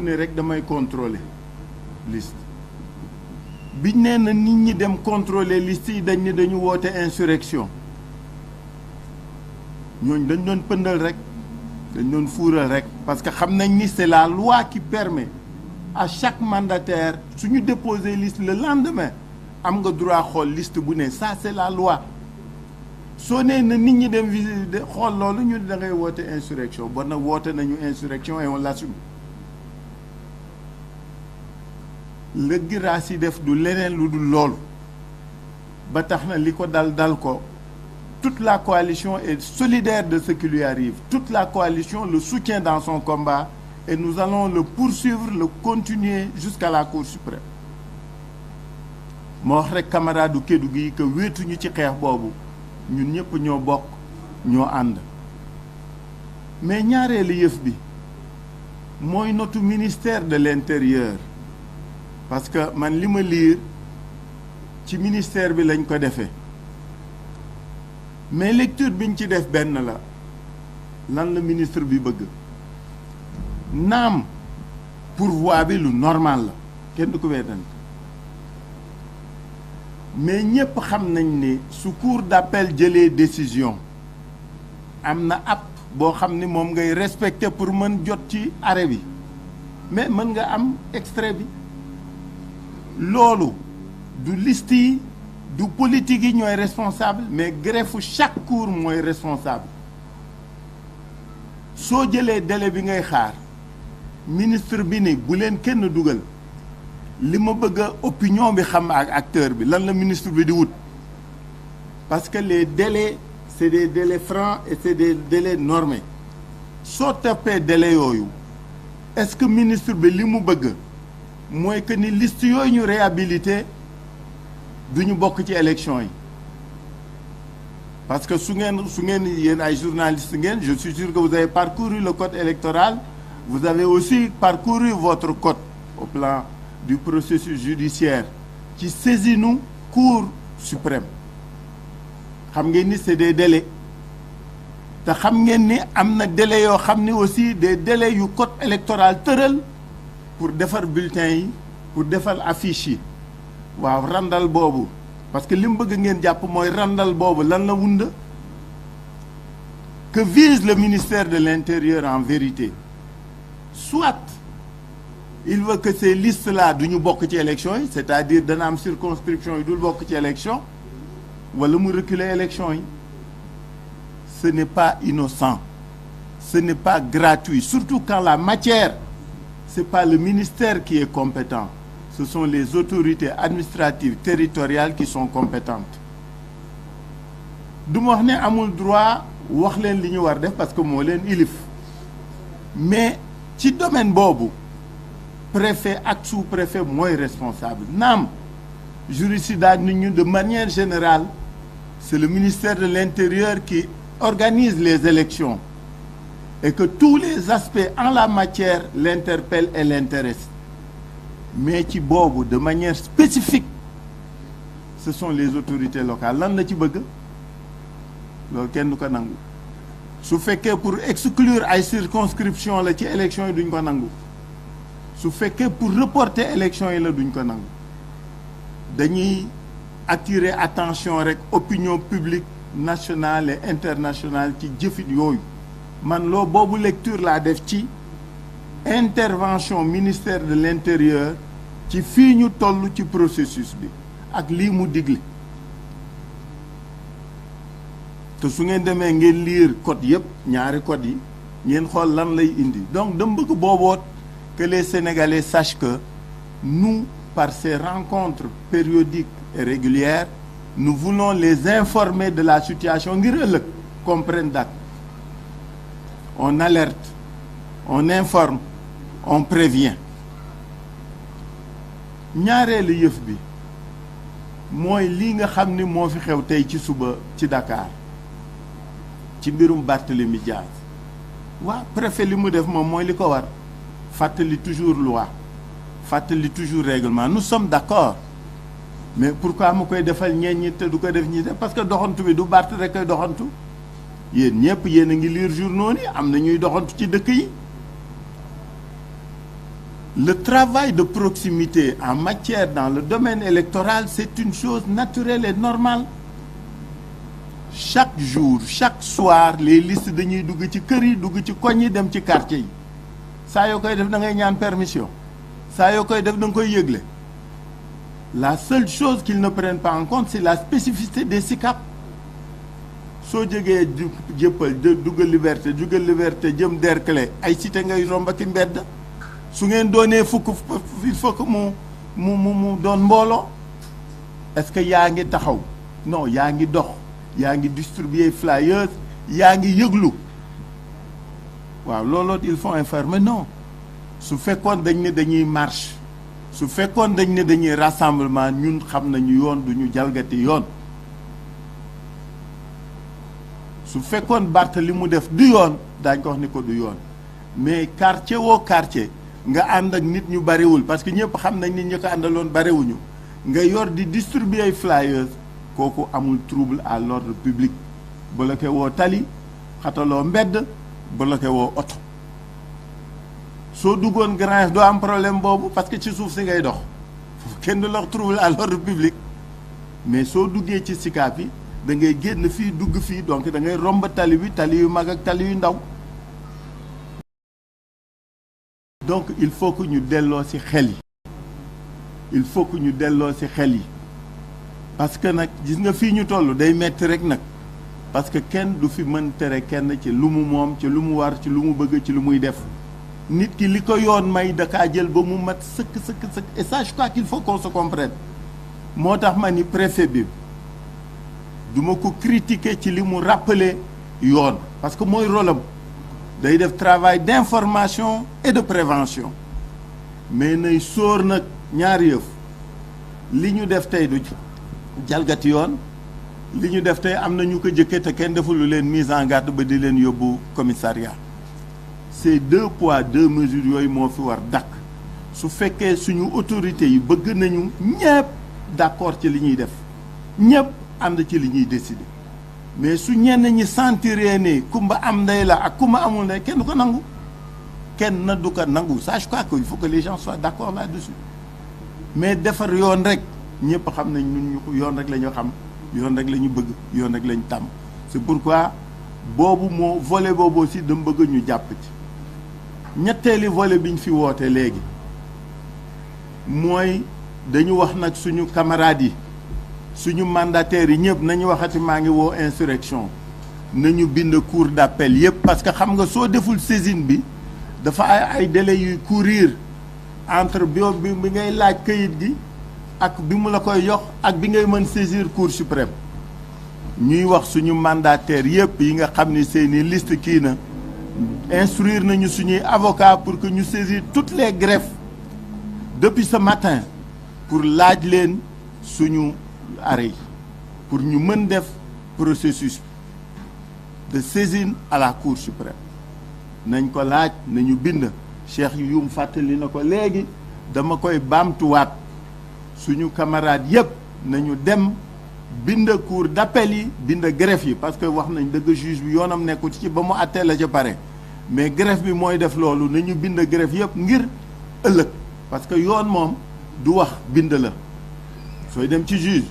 ne rek damay contrôler liste biñ nee na nit ñi dem contrôler liste yi dañ ne dañu woote insurrection ñooñ dañ doon pëndal rek dañ doon fuural rek parce que xam nañ ni c'est la loi qui permet à chaque mandataire suñu déposer liste le lendemain am nga droit xool liste bu ne ça c'est la loi soo nee na nit ñi dem visiter xool loolu ñu da ngay woote insurrection bon nag woote nañu insurrection et on l'assume la giraas yi def du leneen lu dul loolu ba tax na li ko dal ko toute la coalition est solidaire de ce qui lui arrive toute la coalition le soutient dans son combat et nous allons le poursuivre le continuer jusqu'à la Cour suprême moo wax rek camarade Kédougou yi que wéetuñu ci xeex boobu ñun ñëpp ñoo bokk ñoo ànd mais ñaareelu yëf bi mooy notre ministère de l'intérieur parce que man li ma liir ci ministère bi lañ ko defee mais lecture biñ ci def benn la lan la ministre bi bëgg naam pourvoi bi lu normal la kenn du ko weddante mais ñëpp xam nañ ne su cour d'appel jëlee décision am na app boo xam ni moom ngay respecter pour mën jot ci arrêt bi mais mën nga am extrait bi loolu du liste yi du politique yi ñooy responsable mais greffe chaque cour mooy responsable soo jëlee délai bi ngay xaar ministre bi ni bu leen kenn dugal li ma bëgg a opinion bi xam ak acteur bi lan la ministre bi di wut parce que les délais c'est des délais francs et c'est des délais normés soo toppee délai yooyu est-ce que ministre bi li mu bëgg mooy que ni liste yooyu ñu réhabilité du ñu bokk ci élection yi parce que su ngeen yéen ay journaliste ngeen je suis sûr que vous avez parcouru le code électoral vous avez aussi parcouru votre code au plan du processus judiciaire ci saisinu Cour suprême xam ngeen ni c'est des délais te xam ngeen ni am na délais yoo xam ni aussi des délais yu code électoral tëral pour defar bulletin yi pour defar affiche yi waaw randal boobu parce que li mu bëgg ngeen jàpp mooy randal boobu lan la wunda que vise le ministère de l'Intérieur en vérité soit il veut que ces listes-là du ñu bokk ci élection yi c'est-à-dire dana am circonscription yi dul bokk ci élection wala mu reculer élection yi ce n'est pas innocent ce n'est pas gratuit surtout quand la matière c'est pas le ministère qui est compétent ce sont les autorités administratives territoriales qui sont compétentes du ma wax ne amul droit wax leen li ñu war def parce que moo leen ilif mais ci domaine boobu préfet ak sous-préfet mooy responsable naam juridiction nit ñu de manière générale c'est le ministère de l'Intérieur qui organise les élections et que tous les aspects en la matière l'interpellent et l'intéressent mais ci boobu de manière spécifique ce sont les autorités locales lan la ci bëgg loolu kenn du ko nangu su fekkee pour exclure ay circonscription la ci élection yi duñ ko nangu su fekkee pour reporter élection yi la duñ ko nangu dañuy attirer attention rek opinion publique nationale et internationale ci jëfit yooyu man loo boobu lecture laa def ci intervention ministère de l'Intérieur ci fii ñu toll ci processus bi ak lii mu digle te su ngeen demee ngeen lire code yëpp ñaari code yi ngeen xool lan lay indi donc dama bëgg booboot que les Sénégalais sachent que nous par ces rencontres périodiques et régulières nous voulons les informer de la situation ngir ëllëg comprendre date on alerte on informe on prévient ñaareelu yëf bi mooy lii nga xam ni moo fi xew tey ci suba ci Dakar ci mbirum Barthélémy Diaz waa préfet li mu def moom mooy li ko war fàttali toujours loi fàttali toujours règlement nous sommes d'accord mais pourquoi mu koy defal ñeen ñi te du ko def ñi def parce que doxantu bi du Barth rek koy doxantu yéen ñëpp yéen a ngi lire journaux ni am na ñuy doxantu ci dëkk yi Le travail de proximité en matière dans le domaine électoral, c'est une chose naturelle et normale. Chaque jour, chaque soir, les listes dañuy dugg ci kër yi dugg ci koñ yi dem ci quartier yi saa yoo koy def da ngay ñaan permission saa yoo koy def da nga koy yëgle. La seule chose qu'ils ne prennent pas en compte, c'est la spécificité des SICAP. soo jógee jëppal duggal liberté jëm Derklé ay cité ngay romb ak mbedd su ngeen doonee fukk il faut que mu doon mbooloo. Est-ce que yaa ngi taxaw? Non, yaa ngi dox, yaa ngi distribuer flyers, yaa ngi yëglu. waaw looloo il faut informer. Non, su fekkoon dañ ne dañuy marche, su fekkoon dañ ne dañuy rassemblement, ñun xam nañu yoon duñu jalgati yoon. su fekkoon Barth li mu def du yoon daañ ko wax ni ko du yoon. Mais quartier woo quartier nga ànd ak nit ñu bariwul parce que ñëpp xam nañ nit ñi ko àndaloon bariwuñu nga yor di distribuer ay flyers, kooku amul trouble à l'ordre public. bloqué woo tali, xataloo mbedd, bloqué woo oto. soo duggoon Grand Yoff doo am problème boobu parce que ci suuf si ngay dox kenn du la trouble à l'ordre public. Mais soo duggee ci SICAP yi da ngay génn fii dugg fii, donc da ngay romb tali bi, tali yu mag ak tali yu ndaw. Donc il faut que ñu delloo ci xel yi, il faut que ñu delloo ci xel yi parce que nag gis nga fii ñu toll day metti rek nag parce que kenn du fi mën tere kenn ci lu mu moom, ci lu mu war, ci lu mu bëgg, ci lu muy def. Nit ki li ko yoon may dakaa jël ba mu mat sëkk. Et ça, je crois qu'il faut qu'on se comprenne. moo tax ma ni préfet bi du ma ko critiquer ci li mu rappeler yoon parce que mooy rôle am day def travail d'information et de prévention. Mais nay sóor nag ñaari yëf, li ñu def tey du jalgati yoon, li ñu def tey am na ñu ko jëkkee te kenn deful lu leen mise en garde ba di leen yóbbu commissariat. C'est 2 poids 2 mesures yooyu moo fi war dakk. su fekkee suñu autorités yi bëgg nañu ñépp d'accord ci li ñuy def, ñépp ànd ci li ñuy décider, mais su ñenn ñi sentiree ne kumba am ndey la ak kumba amul ndey kenn du ko nangu, kenn na du ko nangu. Ça, je crois qu'il faut que les gens soient d'accord là-dessus. Mais defar yoon rek ñépp xam nañ ñun ñu yoon rek la ñu xam, yoon rek la ñu bëgg, yoon rek la ñu tàmm. C'est pourquoi boobu moo volet boobu aussi dama bëgg ñu jàpp ci. ñetteeli volet bi ñu fi woote léegi mooy dañu wax nag suñu camarades yi, suñu mandataires yi ñëpp nañu waxati maa ngi woo insurrection nañu bind cour d'appel yëpp, parce que xam nga soo deful saisine bi dafa ay délais yuy courir entre bi ngay laaj kayit gi ak bi mu la koy jox ak bi ngay mën saisir cour suprême. ñuy wax suñu mandataires yëpp yi nga xam ni seeni liste kii na instruire nañu suñuy avocat pour que ñu saisir toutes les greffes depuis ce matin pour laaj leen suñu arrêt pour ñu mën def processus de saisine à la Cour suprême. nañ ko laaj nañu bind. Cheikh Youm fàttali na ko léegi, dama koy baamtuwaat, suñu camarades yëpp nañu dem bind cour d'appel yi, bind greffe yi, parce que wax nañ dëgg juge bi yoonam nekku ci ba mu àttee la ca pare, mais greffe bi mooy def loolu. nañu bind greffe yëpp ngir ëllëg, parce que yoon moom du wax bind la. sooy dem ci juge